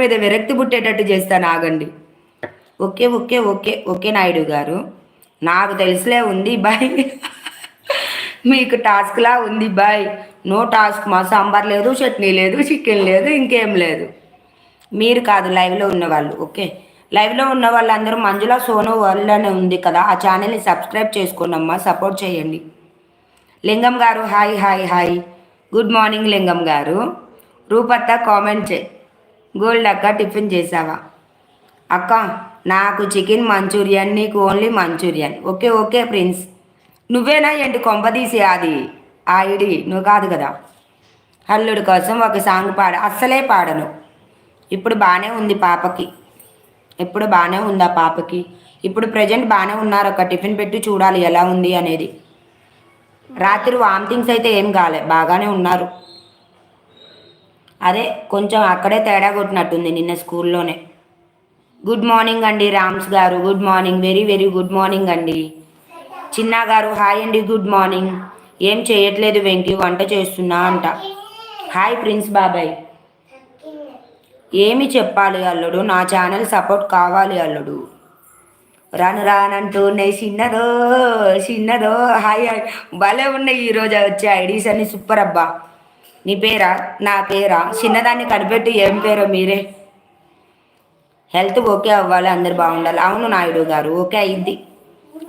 మీద విరక్తి పుట్టేటట్టు చేస్తాను, ఆగండి. Okay okay okay okay Naidu గారు, నాకు తెలిసిలే ఉంది బాయ్. మీకు టాస్క్లా ఉంది బాయ్. నో టాస్క్ మా, సాంబార్ లేదు, చట్నీ లేదు, చికెన్ లేదు, ఇంకేం లేదు. మీరు కాదు, లైవ్లో ఉన్నవాళ్ళు. ఓకే, లైవ్లో ఉన్న వాళ్ళందరూ మంజుల సోను వరల్డ్ అని ఉంది కదా, ఆ ఛానల్ని సబ్స్క్రైబ్ చేసుకోండి అమ్మా, సపోర్ట్ చేయండి. లింగం గారు hi hi hi, good morning లింగం గారు. రూపత్త కామెంట్ చే. గోల్డ్ అక్క టిఫిన్ చేసావా అక్క? నాకు చికెన్ మంచూరియన్, నీకు only Manchurian. Okay okay prince. నువ్వేనా ఏంటి కొంపదీసి అది ఆ ఐడి? నువ్వు కాదు కదా. అల్లుడి కోసం ఒక సాంగ్ అస్సలే పాడను. ఇప్పుడు బాగానే ఉంది పాపకి, ఇప్పుడు బాగానే ఉంది ఆ పాపకి. ఇప్పుడు ప్రజెంట్ బాగానే ఉన్నారు. ఒక టిఫిన్ పెట్టి చూడాలి ఎలా ఉంది అనేది. రాత్రి వామిటింగ్స్ అయితే ఏం కాలే, బాగానే ఉన్నారు. అదే కొంచెం అక్కడే తేడా కొట్టినట్టుంది నిన్న స్కూల్లోనే. గుడ్ మార్నింగ్ అండి రామ్స్ గారు, good morning, very very good morning అండి. చిన్న గారు హాయ్ అండి, గుడ్ మార్నింగ్. ఏం చేయట్లేదు వెంకీ, వంట చేస్తున్నా అంట. హాయ్ ప్రిన్స్ బాబాయ్. ఏమి చెప్పాలి అల్లుడు, నా ఛానల్ సపోర్ట్ కావాలి అల్లుడు. రాను రానంటూనే చిన్నదో చిన్నదో. హాయ్ హాయ్, భలే ఉన్నాయి ఈరోజు వచ్చే ఐడీస్ అన్ని, సూపర్ అబ్బా. నీ పేరా? నా పేరా? చిన్నదాన్ని కనిపెట్టి ఏం పేరో మీరే. హెల్త్ ఓకే అవ్వాలి, అందరు బాగుండాలి. అవును నాయుడు గారు, ఓకే అయింది.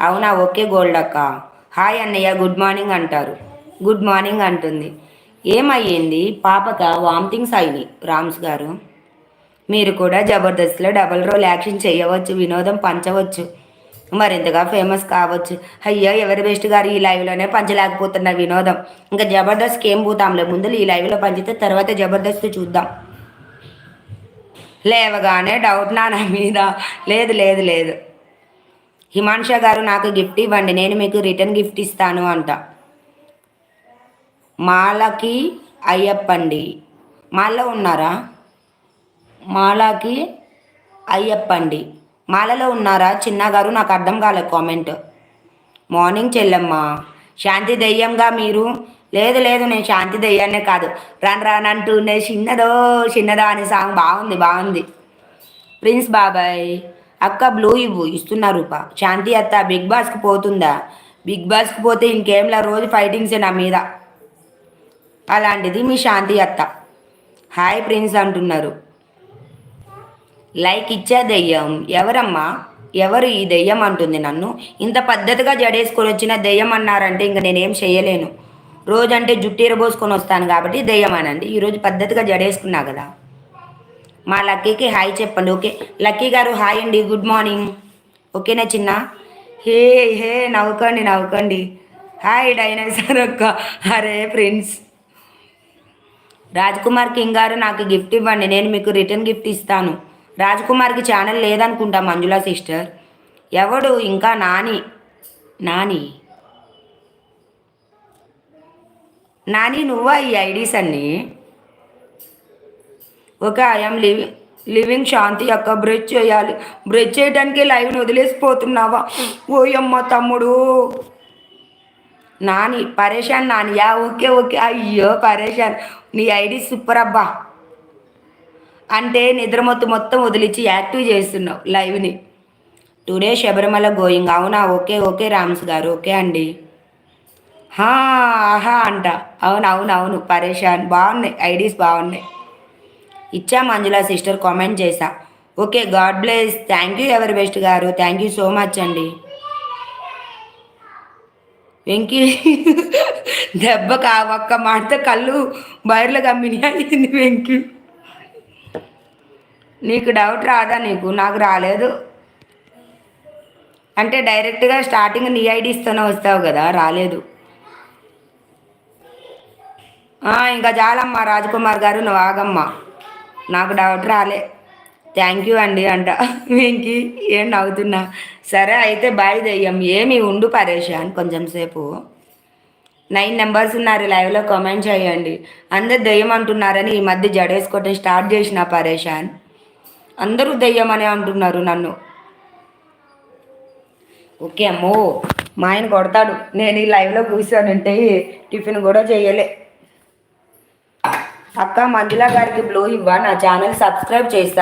అవునా, ఓకే గోల్డ్ అక్క. హాయ్ అన్నయ్య, గుడ్ మార్నింగ్ అంటారు. గుడ్ మార్నింగ్ అంటుంది. ఏమయ్యింది పాపక? వామిటింగ్స్ అయినాయి రామ్స్ గారు. మీరు కూడా జబర్దస్త్లో డబల్ రోల్ యాక్షన్ చేయవచ్చు, వినోదం పంచవచ్చు, మరింతగా ఫేమస్ కావచ్చు. అయ్యో ఎవరి బెస్ట్ గారు, ఈ లైవ్లోనే పంచలేకపోతున్న వినోదం. ఇంకా జబర్దస్త్కి ఏం పోతాంలే, ముందు ఈ లైవ్లో పంచితే తర్వాత జబర్దస్త్ చూద్దాం. లేవగానే డౌట్ నా మీద? లేదు లేదు లేదు. హిమాంష గారు నాకు గిఫ్ట్ ఇవ్వండి, నేను మీకు రిటర్న్ గిఫ్ట్ ఇస్తాను అంట. మాలకి అయ్యప్పండి. మాల్లో ఉన్నారా? మాలకి అయ్యప్పండి, మాలలో ఉన్నారా? చిన్న గారు నాకు అర్థం కాలేదు కామెంట్. మార్నింగ్ చెల్లెమ్మ. శాంతి దెయ్యంగా మీరు? లేదు లేదు, నేను శాంతి దెయ్యాన్నే కాదు. రాను రానంటూనే చిన్నదో చిన్నదో అనే సాంగ్ బాగుంది బాగుంది. ప్రిన్స్ బాబాయ్ అక్క బ్లూ ఇవ్వు, ఇస్తున్నా రూపా. శాంతి అత్త బిగ్ బాస్కి పోతుందా? బిగ్ బాస్కి పోతే ఇంకేంలా, రోజు ఫైటింగ్సే నా మీద. అలాంటిది మీ శాంతి అత్త. హాయ్ ప్రిన్స్ అంటున్నారు. లైక్ ఇచ్చా దెయ్యం. ఎవరమ్మా? ఎవరు ఈ దెయ్యం అంటుంది నన్ను? ఇంత పద్ధతిగా జడేసుకొని వచ్చిన దెయ్యం అన్నారంటే ఇంక నేనేం చేయలేను. రోజంటే జుట్టు ఎరబోసుకొని వస్తాను కాబట్టి దెయ్యం అనండి. ఈరోజు పద్ధతిగా జడేసుకున్నా కదా. మా లక్కీకి హాయ్ చెప్పండి. ఓకే లక్కీ గారు హాయ్ అండి, గుడ్ మార్నింగ్. ఓకేనా చిన్న? హే హే నవ్వుకోండి నవ్వుకోండి. హాయ్ డైనోసార్ అక్క. అరే ఫ్రెండ్స్. రాజ్ కుమార్ కింగ్ గారు నాకు గిఫ్ట్ ఇవ్వండి, నేను మీకు రిటర్న్ గిఫ్ట్ ఇస్తాను. రాజ్ కుమార్కి ఛానల్ లేదనుకుంటా మంజులా సిస్టర్. ఎవడు ఇంకా? నాని. నాని నాని నువ్వా ఈ ఐడీస్ అన్నీ? ఓకే ఐఎమ్ లివింగ్ శాంతి అక్క. బ్రష్ చేయాలి, బ్రష్ చేయడానికి లైవ్ని వదిలేసిపోతున్నావా? ఓయమ్మ తమ్ముడు. నాని పరేషాన్ నానియా? Okay okay. అయ్యో పరేషాన్, నీ ఐడి సూపర్ అబ్బా. అంటే నిద్రమొత్తు మొత్తం వదిలించి యాక్టివ్ చేస్తున్నావు లైవ్ని. Today Sabarimala going. అవునా, okay okay Rams garu, okay అండి. ఆహా అంట. అవును అవును అవును పరేషాన్. బాగున్నాయి ఐడీస్, బాగున్నాయి. ఇచ్చా మంజులా సిస్టర్, కామెంట్ చేశా. Okay God bless. Thank you ఎవరి బెస్ట్ గారు, థ్యాంక్ యూ సో మచ్ అండి. వెంకీ దెబ్బ ఒక్క మాటతో కళ్ళు బయర్లు గమ్మినాయింది వెంకీ. నీకు డౌట్ రాదా? నీకు నాకు రాలేదు. అంటే డైరెక్ట్గా స్టార్టింగ్ నీ ఐడీస్తోనే వస్తావు కదా, రాలేదు. ఇంకా చాలమ్మా రాజ్కుమార్ గారు, నువ్వు ఆగమ్మా, నాకు డౌట్ రాలే. థ్యాంక్ యూ అండి అంట వెంకీ. ఏం నవ్వుతున్నా? సరే అయితే బాయ్ దెయ్యం. ఏమి ఉండు పరేషాన్ కొంచెం సేపు. 9 నెంబర్స్ ఉన్నారు లైవ్లో, కామెంట్ చేయండి. అందరు దెయ్యం అంటున్నారని ఈ మధ్య జడేసుకోవటం స్టార్ట్ చేసిన పరేషాన్. అందరూ దెయ్యం అనే అంటున్నారు నన్ను. ఓకే అమ్మో, మా ఆయన కొడతాడు నేను ఈ లైవ్లో కూర్చొని ఉంటే. టిఫిన్ కూడా చేయలే. అక్క మంజుల గారికి బ్లో ఇవ్వ, నా ఛానల్ సబ్స్క్రైబ్ చేస్తా.